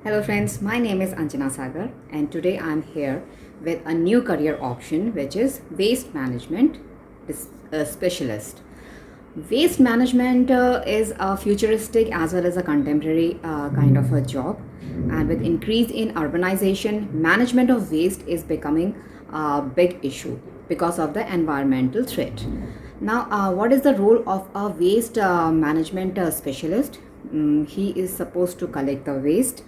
Hello friends, my name is Anjana Sagar and today I'm here with a new career option which is waste management specialist. Waste management is a futuristic as well as a contemporary kind of a job, and with increase in urbanization, management of waste is becoming a big issue because of the environmental threat. Now, what is the role of a waste management specialist? He is supposed to collect the waste,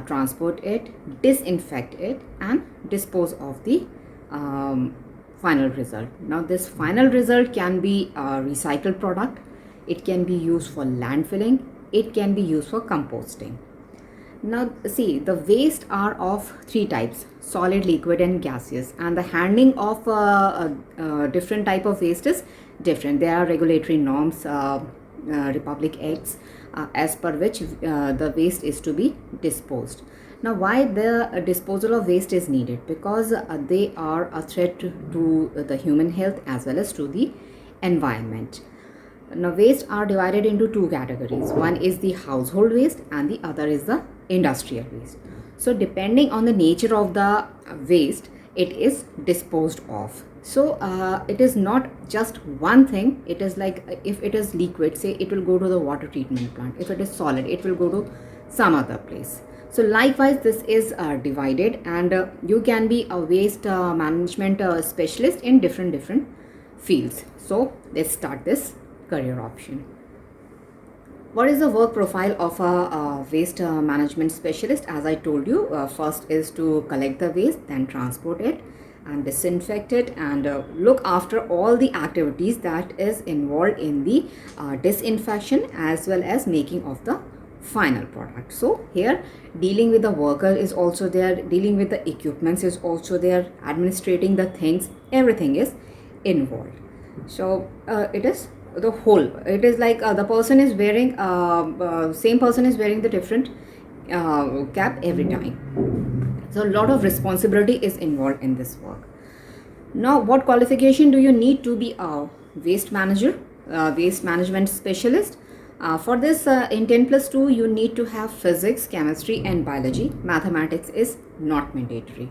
transport it, disinfect it, and dispose of the final result. Now, this final result can be a recycled product, it can be used for landfilling, it can be used for composting. Now, see, the waste are of three types: solid, liquid, and gaseous. And the handling of different type of waste is different. There are regulatory norms, Republic Acts, as per which the waste is to be disposed. Now, why the disposal of waste is needed? Because they are a threat to the human health as well as to the environment. Now, waste are divided into two categories. One is the household waste and the other is the industrial waste. So, depending on the nature of the waste, it is disposed of. So, it is not just one thing. It is like if it is liquid, say it will go to the water treatment plant. If it is solid, it will go to some other place. So, likewise, this is divided, and you can be a waste management specialist in different fields. So, let's start this career option. What is the work profile of a waste management specialist? As I told you, first is to collect the waste, then transport it and disinfect it, and look after all the activities that is involved in the disinfection as well as making of the final product. So here dealing with the worker is also there, dealing with the equipments is also there, administrating the things, everything is involved. So it is the whole, it is like the person is wearing same person is wearing the different cap every time. So a lot of responsibility is involved in this work. Now, what qualification do you need to be a waste manager, waste management specialist? For this, in 10+2, you need to have physics, chemistry, and biology. Mathematics is not mandatory.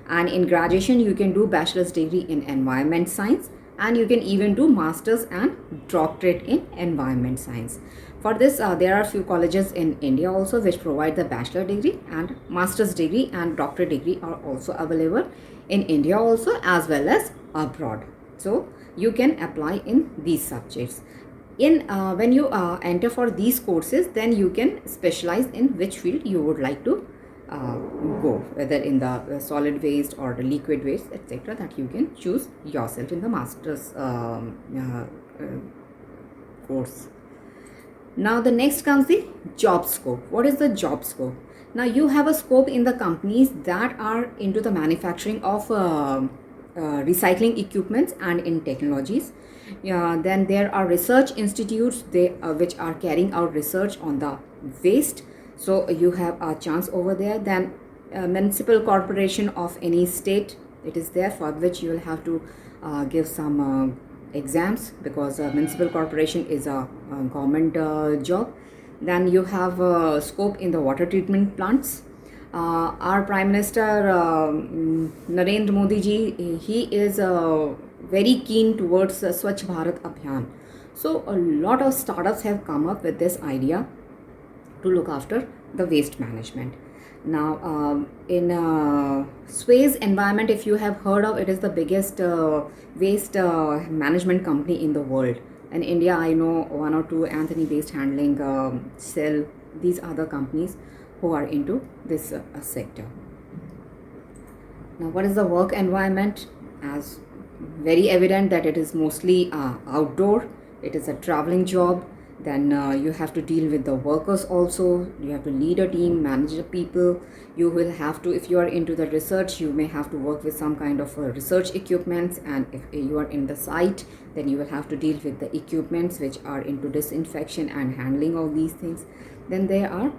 And in graduation, you can do bachelor's degree in environment science, and you can even do master's and doctorate in environment science. For this, there are few colleges in India also which provide the bachelor degree, and master's degree and doctorate degree are also available in India also as well as abroad. So you can apply in these subjects. In when you enter for these courses, then you can specialize in which field you would like to go, whether in the solid waste or the liquid waste, etc., that you can choose yourself in the master's course. Now the next comes the job scope. What is the job scope? Now you have a scope in the companies that are into the manufacturing of recycling equipments and in technologies. Then there are research institutes which are carrying out research on the waste. So you have a chance over there. Then municipal corporation of any state, it is there, for which you will have to give some exams, because municipal corporation is a government job. Then you have scope in the water treatment plants. Our Prime Minister Narendra Modi ji, he is very keen towards Swachh Bharat Abhiyan. So a lot of startups have come up with this idea to look after the waste management. Now in Suez Environment, if you have heard of, it is the biggest waste management company in the world. In India, I know one or two, Anthony Waste Handling, Cell, these other companies who are into this sector. Now, what is the work environment? As very evident that it is mostly outdoor, it is a traveling job. Then you have to deal with the workers also, you have to lead a team, manage the people. You will have to, if you are into the research, you may have to work with some kind of research equipments, and if you are in the site, then you will have to deal with the equipments which are into disinfection and handling of these things. Then there are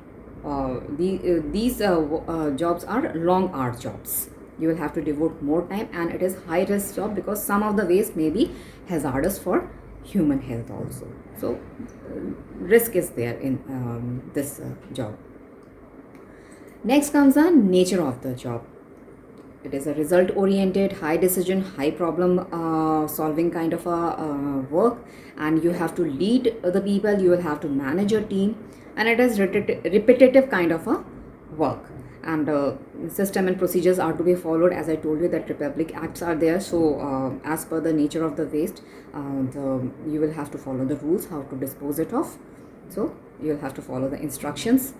these jobs are long hour jobs. You will have to devote more time, and it is high risk job because some of the waste may be hazardous for human health also. So risk is there in this job. Next comes the nature of the job. It is a result oriented, high decision, high problem solving kind of a work, and you have to lead the people, you will have to manage your team, and it is repetitive kind of a work. And system and procedures are to be followed. As I told you that Republic Acts are there, so as per the nature of the waste, you will have to follow the rules how to dispose it off. So you will have to follow the instructions.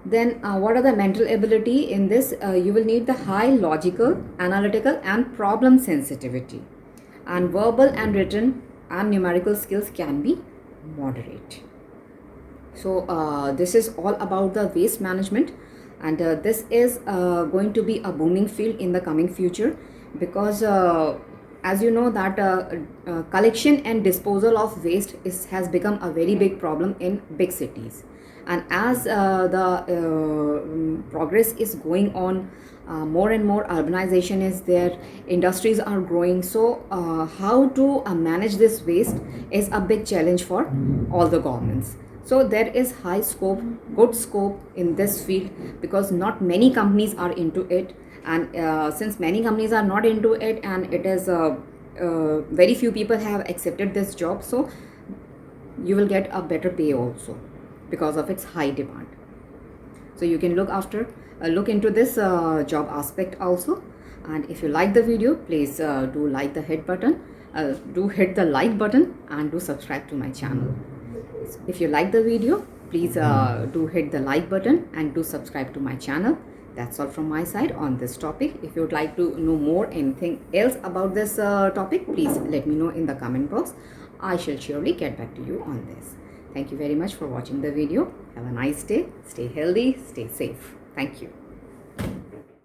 Then what are the mental ability in this? You will need the high logical, analytical and problem sensitivity, and verbal and written and numerical skills can be moderate. So this is all about the waste management, and this is going to be a booming field in the coming future, because as you know that collection and disposal of waste has become a very big problem in big cities. And as the progress is going on, more and more urbanization is there, industries are growing, so how to manage this waste is a big challenge for all the governments. So there is high scope, good scope in this field, because not many companies are into it, and since many companies are not into it, and it is very few people have accepted this job, so you will get a better pay also because of its high demand. So you can look into this job aspect also. And if you like the video, please do like the hit button, do hit the like button, and do subscribe to my channel. If you like the video, please do hit the like button and do subscribe to my channel. That's all from my side on this topic. If you would like to know more anything else about this topic, please let me know in the comment box. I shall surely get back to you on this. Thank you very much for watching the video. Have a nice day. Stay healthy, stay safe. Thank you.